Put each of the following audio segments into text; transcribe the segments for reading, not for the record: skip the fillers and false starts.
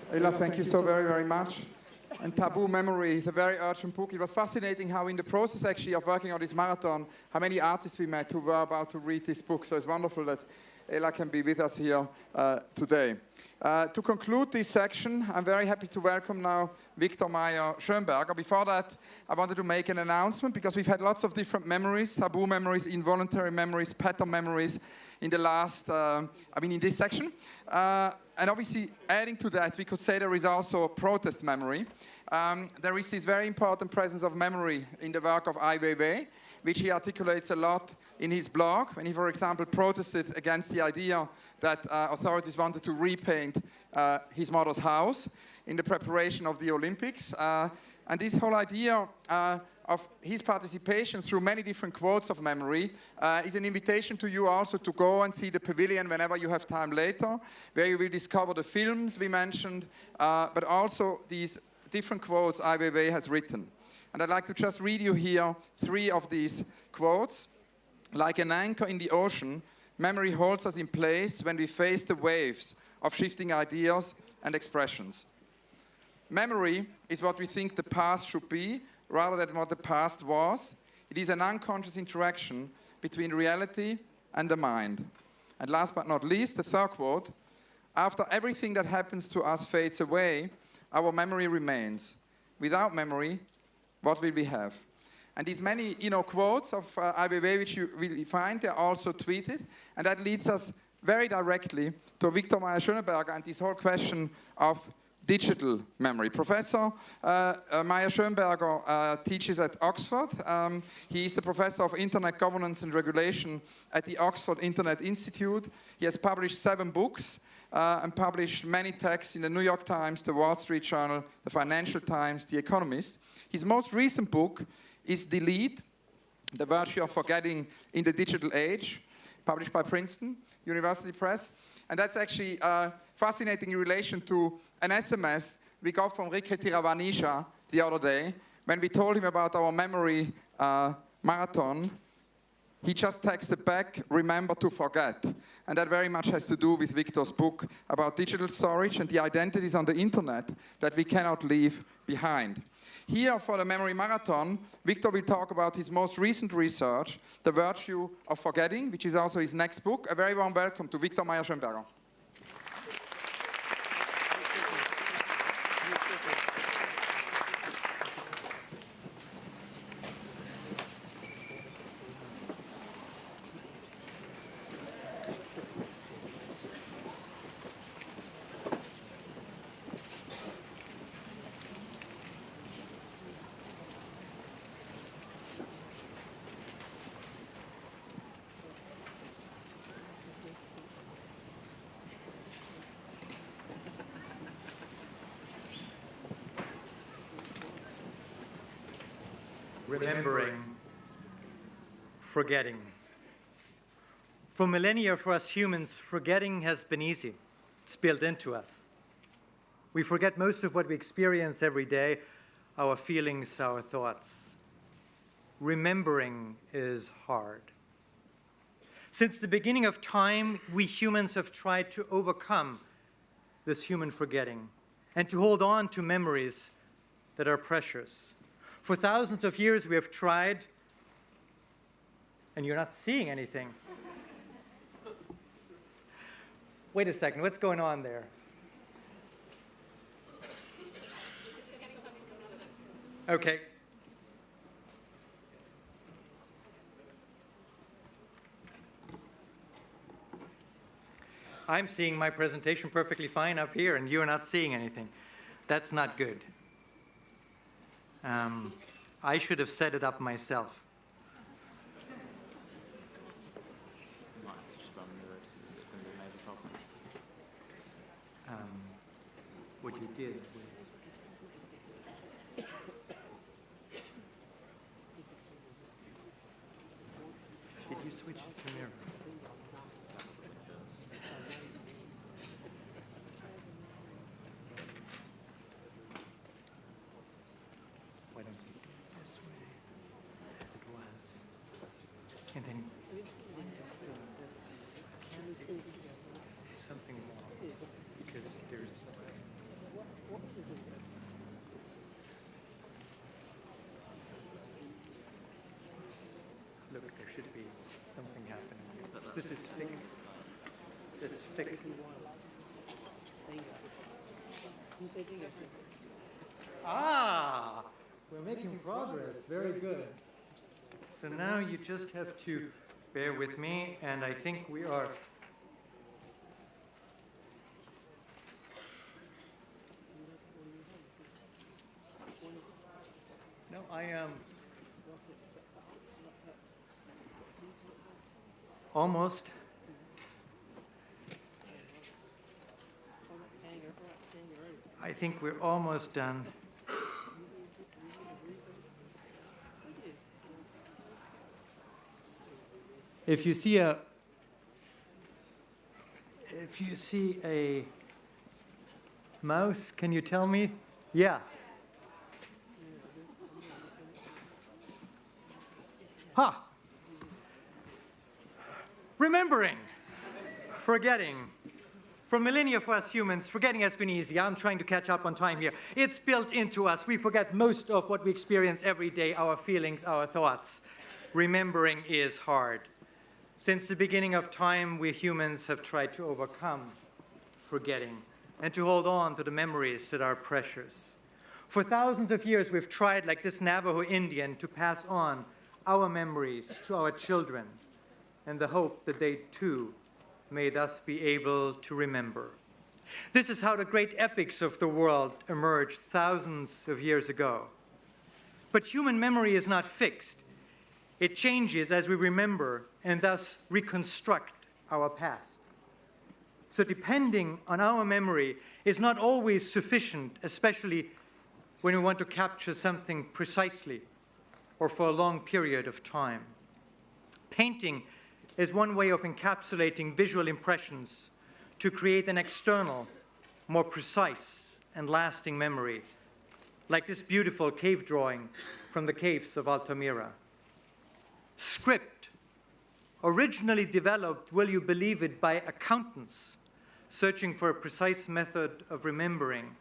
Ella, thank you so very, very much. And Taboo Memory is a very urgent book. It was fascinating how in the process actually of working on this marathon, how many artists we met who were about to read this book. So it's wonderful that Ella can be with us here today. To conclude this section, I'm very happy to welcome now Viktor Mayer-Schönberger. Before that, I wanted to make an announcement because we've had lots of different memories, taboo memories, involuntary memories, pattern memories in the last, in this section. And obviously, adding to that, we could say there is also a protest memory. There is this very important presence of memory in the work of Weiwei, which he articulates a lot in his blog, when he, for example, protested against the idea that authorities wanted to repaint his mother's house in the preparation of the Olympics. And this whole idea of his participation through many different quotes of memory is an invitation to you also to go and see the pavilion whenever you have time later, where you will discover the films we mentioned, but also these different quotes Ai Weiwei has written. And I'd like to just read you here 3 of these quotes. Like an anchor in the ocean, memory holds us in place when we face the waves of shifting ideas and expressions. Memory is what we think the past should be, rather than what the past was. It is an unconscious interaction between reality and the mind. And last but not least, the 3rd quote, after everything that happens to us fades away, our memory remains. Without memory, what will we have? And these many, quotes of Ai Weiwei, which you will find, they're also tweeted. And that leads us very directly to Viktor Mayer-Schönberger and this whole question of digital memory. Professor Mayer-Schönberger teaches at Oxford. He is the professor of Internet Governance and Regulation at the Oxford Internet Institute. He has published 7 books and published many texts in the New York Times, the Wall Street Journal, the Financial Times, The Economist. His most recent book is Delete, The Virtue of Forgetting in the Digital Age, published by Princeton University Press. And that's actually fascinating in relation to an SMS we got from Rikrit Tiravanisha the other day. When we told him about our memory marathon, he just texted back, remember to forget. And that very much has to do with Viktor's book about digital storage and the identities on the internet that we cannot leave behind. Here, for the Memory Marathon, Viktor will talk about his most recent research, The Virtue of Forgetting, which is also his next book. A very warm welcome to Viktor Mayer-Schönberger. Remembering, forgetting. For millennia, for us humans, forgetting has been easy. It's built into us. We forget most of what we experience every day, our feelings, our thoughts. Remembering is hard. Since the beginning of time, we humans have tried to overcome this human forgetting and to hold on to memories that are precious. For thousands of years, we have tried, and you're not seeing anything. Wait a second, what's going on there? Okay. I'm seeing my presentation perfectly fine up here, and you're not seeing anything. That's not good. I should have set it up myself. What you did was... Did you switch it to mirror? Why don't we do it this way, as it was? And then something more, because there's Look, there should be something happening. This is fixed. This is fixed. Ah, we're making progress. Very good. So now you just have to bear with me, and I think we are. No, I am almost. I think we're almost done. If you see a mouse, can you tell me? Yeah. Ha! Remembering, forgetting. For millennia for us humans, forgetting has been easy. I'm trying to catch up on time here. It's built into us. We forget most of what we experience every day, our feelings, our thoughts. Remembering is hard. Since the beginning of time, we humans have tried to overcome forgetting and to hold on to the memories that are precious. For thousands of years, we've tried, like this Navajo Indian, to pass on our memories to our children in the hope that they too may thus be able to remember. This is how the great epics of the world emerged thousands of years ago. But human memory is not fixed. It changes as we remember and thus reconstruct our past. So depending on our memory is not always sufficient, especially when we want to capture something precisely or for a long period of time. Painting is one way of encapsulating visual impressions to create an external, more precise and lasting memory, like this beautiful cave drawing from the caves of Altamira. Script, originally developed, will you believe it, by accountants searching for a precise method of remembering,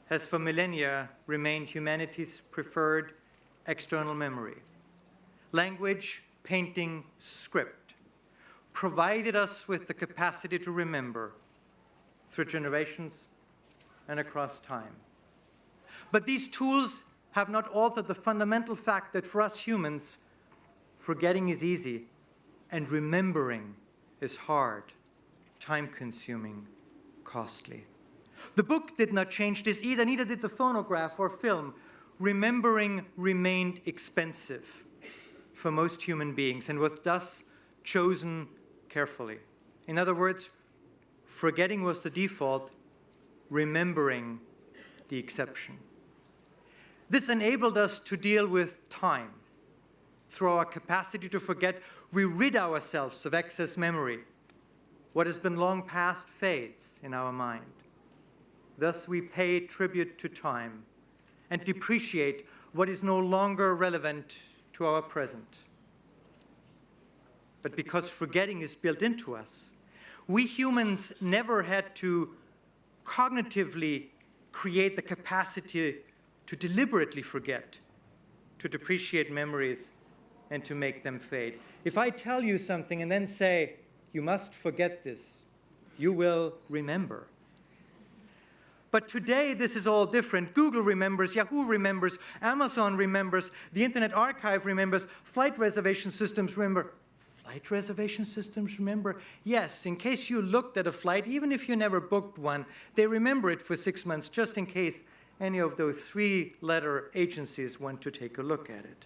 has for millennia remained humanity's preferred external memory. Language, painting, script provided us with the capacity to remember through generations and across time. But these tools have not altered the fundamental fact that for us humans, forgetting is easy and remembering is hard, time-consuming, costly. The book did not change this either, neither did the phonograph or film. Remembering remained expensive for most human beings and was thus chosen carefully. In other words, forgetting was the default, remembering the exception. This enabled us to deal with time. Through our capacity to forget, we rid ourselves of excess memory. What has been long past fades in our mind. Thus, we pay tribute to time and depreciate what is no longer relevant to our present. But because forgetting is built into us, we humans never had to cognitively create the capacity to deliberately forget, to depreciate memories, and to make them fade. If I tell you something and then say, you must forget this, you will remember. But today, this is all different. Google remembers, Yahoo remembers, Amazon remembers, the Internet Archive remembers, flight reservation systems remember. Flight reservation systems remember? Yes, in case you looked at a flight, even if you never booked one, they remember it for 6 months, just in case any of those 3-letter agencies want to take a look at it.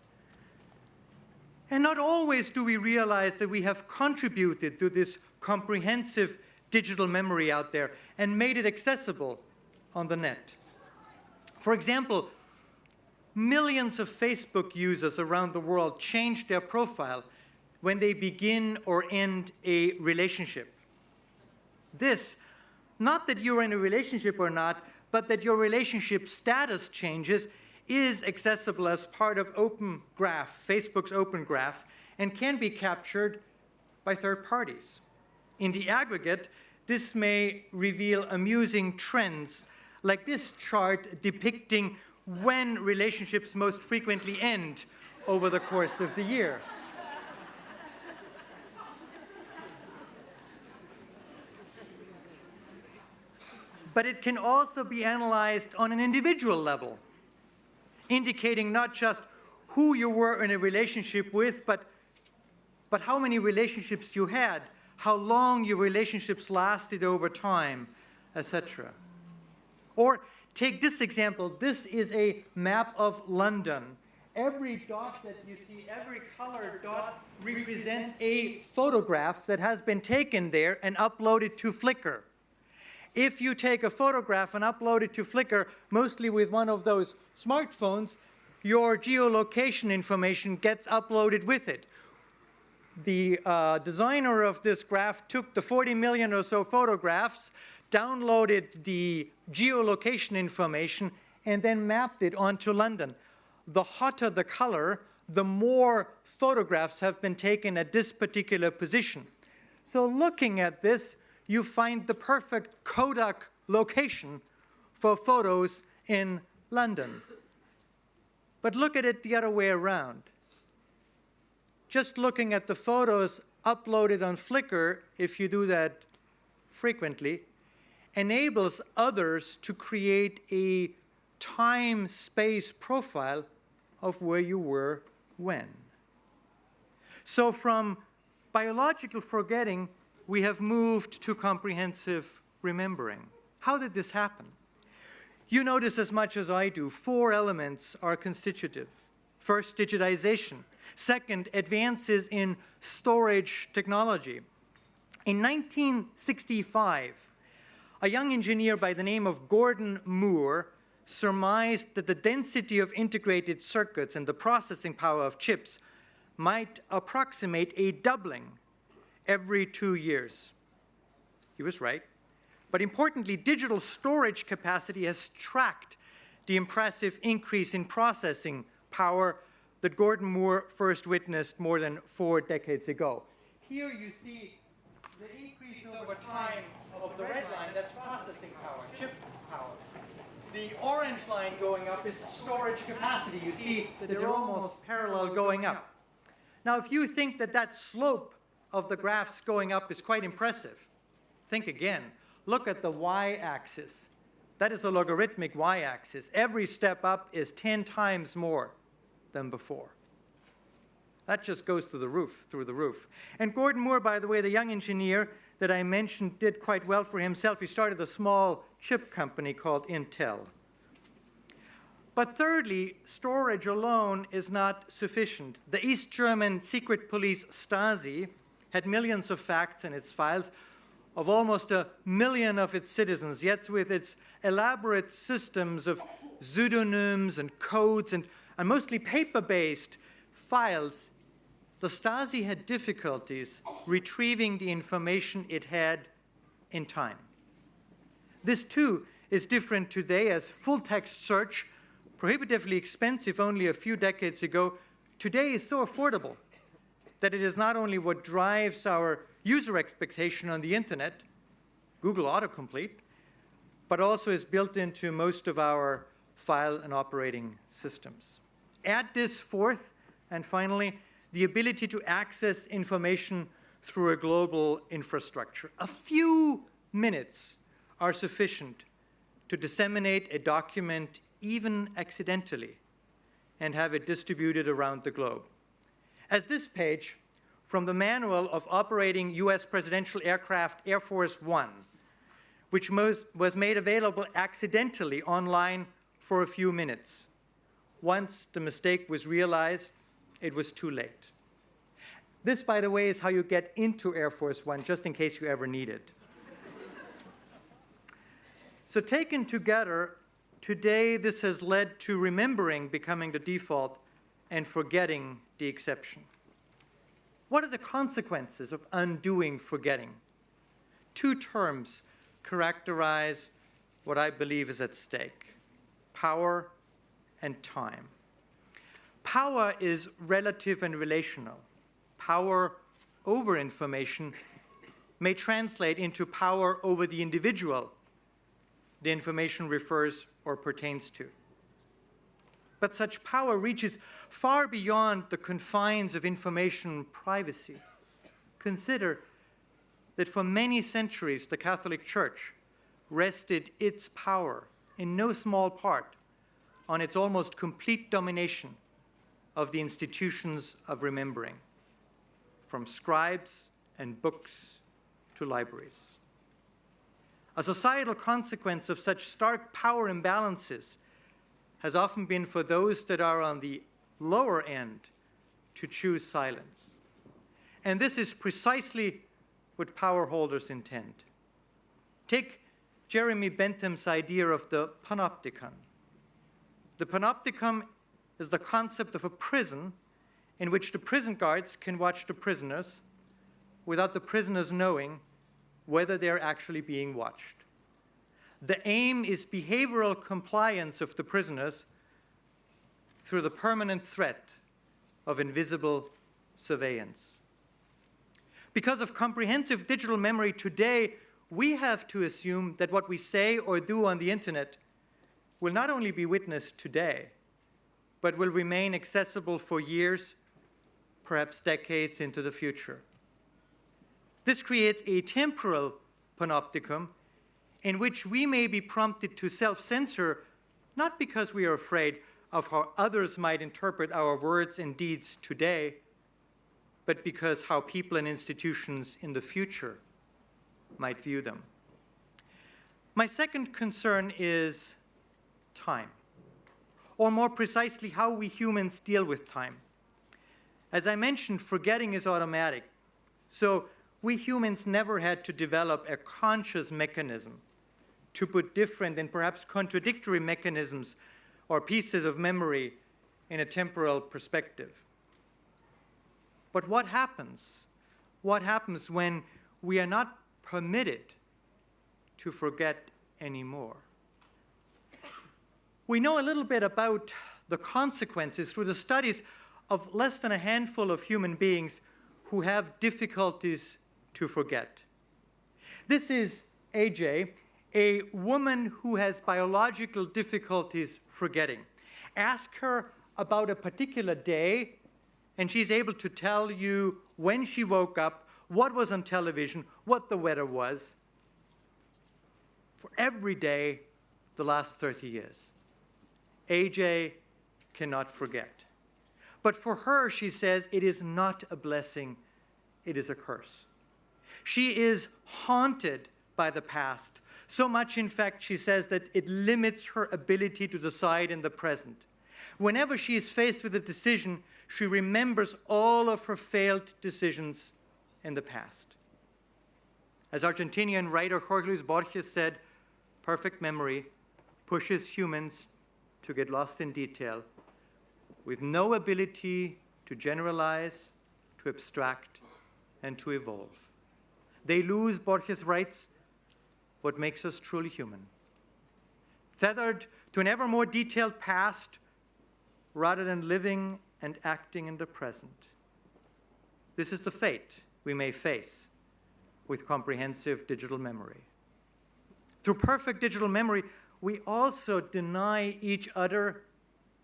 And not always do we realize that we have contributed to this comprehensive digital memory out there and made it accessible on the net. For example, millions of Facebook users around the world change their profile when they begin or end a relationship. This, not that you're in a relationship or not, but that your relationship status changes, is accessible as part of Open Graph, Facebook's Open Graph, and can be captured by third parties. In the aggregate, this may reveal amusing trends, like this chart depicting when relationships most frequently end over the course of the year. But it can also be analyzed on an individual level, indicating not just who you were in a relationship with, but how many relationships you had, how long your relationships lasted over time, etc. Or take this example. This is a map of London. Every dot that you see, every colored dot represents a photograph that has been taken there and uploaded to Flickr. If you take a photograph and upload it to Flickr, mostly with one of those smartphones, your geolocation information gets uploaded with it. The designer of this graph took the 40 million or so photographs, downloaded the geolocation information, and then mapped it onto London. The hotter the color, the more photographs have been taken at this particular position. So looking at this, you find the perfect Kodak location for photos in London. But look at it the other way around. Just looking at the photos uploaded on Flickr, if you do that frequently, enables others to create a time-space profile of where you were when. So from biological forgetting, we have moved to comprehensive remembering. How did this happen? You notice as much as I do, 4 elements are constitutive. First, digitization. Second, advances in storage technology. In 1965, a young engineer by the name of Gordon Moore surmised that the density of integrated circuits and the processing power of chips might approximate a doubling every 2 years. He was right. But importantly, digital storage capacity has tracked the impressive increase in processing power that Gordon Moore first witnessed more than 4 decades ago. Here you see the increase over time of the red line, that's processing power, chip power. The orange line going up is storage capacity. You see that they're almost parallel going up. Now, if you think that that slope of the graphs going up is quite impressive, think again. Look at the y-axis. That is a logarithmic y-axis. Every step up is 10 times more than before. That just goes through the roof. And Gordon Moore, by the way, the young engineer that I mentioned, did quite well for himself. He started a small chip company called Intel. But thirdly, storage alone is not sufficient. The East German secret police Stasi had millions of facts in its files of almost 1 million of its citizens, yet with its elaborate systems of pseudonyms and codes and mostly paper-based files, the Stasi had difficulties retrieving the information it had in time. This, too, is different today, as full-text search, prohibitively expensive only a few decades ago, today is so affordable that it is not only what drives our user expectation on the internet, Google autocomplete, but also is built into most of our file and operating systems. Add this fourth, and finally, the ability to access information through a global infrastructure. A few minutes are sufficient to disseminate a document, even accidentally, and have it distributed around the globe. As this page from the manual of operating U.S. presidential aircraft Air Force One, which was made available accidentally online for a few minutes. Once the mistake was realized, it was too late. This, by the way, is how you get into Air Force One, just in case you ever need it. So taken together, today this has led to remembering becoming the default and forgetting the exception. What are the consequences of undoing forgetting? 2 terms characterize what I believe is at stake: power and time. Power is relative and relational. Power over information may translate into power over the individual, the information refers or pertains to. But such power reaches far beyond the confines of information privacy. Consider that for many centuries, the Catholic Church rested its power in no small part on its almost complete domination of the institutions of remembering, from scribes and books to libraries. A societal consequence of such stark power imbalances has often been for those that are on the lower end to choose silence. And this is precisely what power holders intend. Take Jeremy Bentham's idea of the panopticon. The panopticon is the concept of a prison in which the prison guards can watch the prisoners without the prisoners knowing whether they're actually being watched. The aim is behavioral compliance of the prisoners through the permanent threat of invisible surveillance. Because of comprehensive digital memory today, we have to assume that what we say or do on the internet will not only be witnessed today, but will remain accessible for years, perhaps decades into the future. This creates a temporal panopticon in which we may be prompted to self-censor, not because we are afraid of how others might interpret our words and deeds today, but because how people and institutions in the future might view them. My second concern is time, or more precisely, how we humans deal with time. As I mentioned, forgetting is automatic, so we humans never had to develop a conscious mechanism to put different and perhaps contradictory mechanisms or pieces of memory in a temporal perspective. But what happens? What happens when we are not permitted to forget anymore? We know a little bit about the consequences through the studies of less than a handful of human beings who have difficulties to forget. This is AJ, a woman who has biological difficulties forgetting. Ask her about a particular day, and she's able to tell you when she woke up, what was on television, what the weather was, for every day the last 30 years. AJ cannot forget. But for her, she says, it is not a blessing, it is a curse. She is haunted by the past. So much, in fact, she says that it limits her ability to decide in the present. Whenever she is faced with a decision, she remembers all of her failed decisions in the past. As Argentinian writer Jorge Luis Borges said, perfect memory pushes humans to get lost in detail with no ability to generalize, to abstract, and to evolve. They lose, Borges writes, what makes us truly human. Tethered to an ever more detailed past rather than living and acting in the present. This is the fate we may face with comprehensive digital memory. Through perfect digital memory, we also deny each other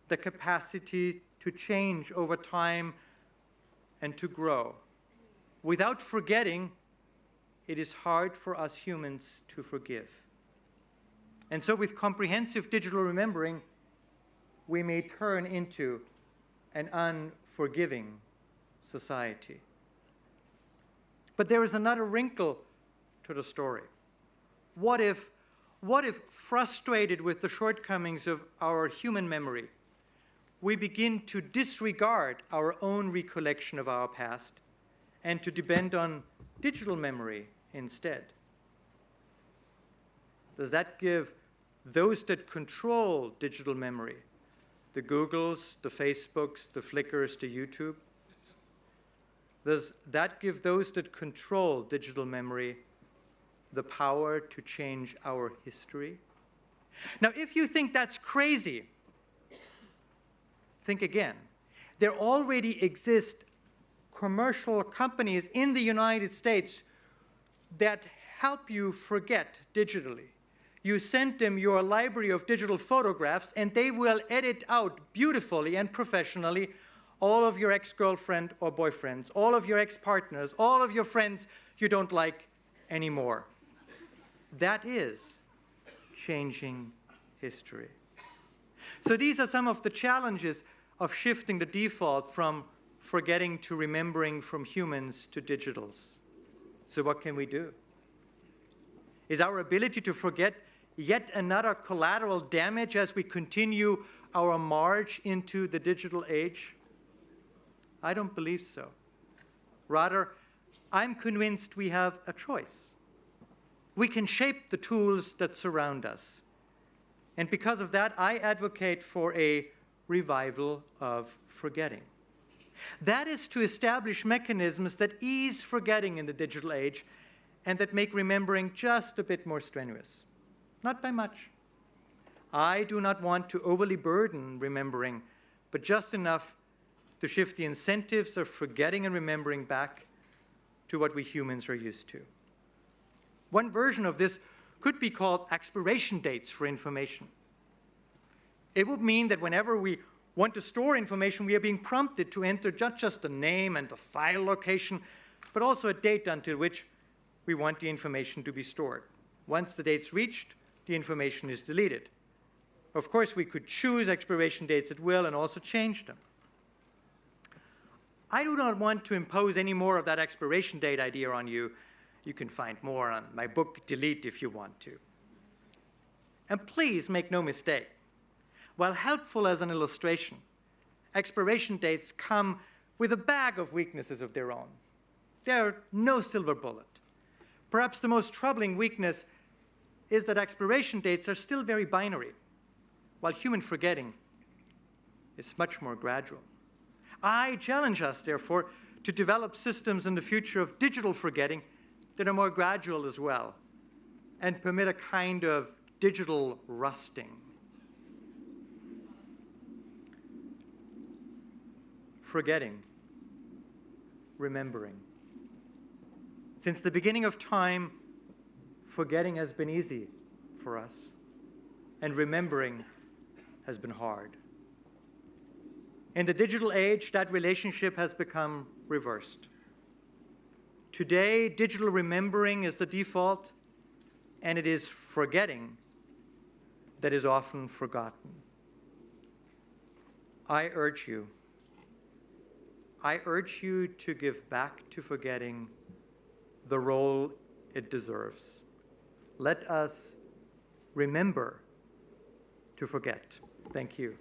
the capacity to change over time and to grow. Without forgetting, it is hard for us humans to forgive. And so with comprehensive digital remembering, we may turn into an unforgiving society. But there is another wrinkle to the story. What if frustrated with the shortcomings of our human memory, we begin to disregard our own recollection of our past and to depend on digital memory instead? Does that give those that control digital memory, the Googles, the Facebooks, the Flickrs, the YouTube, does that give those that control digital memory the power to change our history? Now, if you think that's crazy, think again. There already exist commercial companies in the United States that help you forget digitally. you send them your library of digital photographs, and they will edit out beautifully and professionally all of your ex-girlfriend or boyfriends, all of your ex-partners, all of your friends you don't like anymore. That is changing history. So these are some of the challenges of shifting the default from forgetting to remembering, from humans to digitals. So what can we do? Is our ability to forget yet another collateral damage as we continue our march into the digital age? I don't believe so. Rather, I'm convinced we have a choice. We can shape the tools that surround us. And because of that, I advocate for a revival of forgetting. That is to establish mechanisms that ease forgetting in the digital age and that make remembering just a bit more strenuous. Not by much. I do not want to overly burden remembering, but just enough to shift the incentives of forgetting and remembering back to what we humans are used to. One version of this could be called expiration dates for information. It would mean that whenever we want to store information, we are being prompted to enter not just the name and the file location, but also a date until which we want the information to be stored. Once the date's reached, the information is deleted. Of course, we could choose expiration dates at will and also change them. I do not want to impose any more of that expiration date idea on you. You can find more on my book, Delete, if you want to. And please make no mistake. While helpful as an illustration, expiration dates come with a bag of weaknesses of their own. They're no silver bullet. Perhaps the most troubling weakness is that expiration dates are still very binary, while human forgetting is much more gradual. I challenge us, therefore, to develop systems in the future of digital forgetting that are more gradual as well and permit a kind of digital rusting. Forgetting, remembering. Since the beginning of time, forgetting has been easy for us, and remembering has been hard. In the digital age, that relationship has become reversed. Today, digital remembering is the default, and it is forgetting that is often forgotten. I urge you to give back to forgetting the role it deserves. Let us remember to forget. Thank you.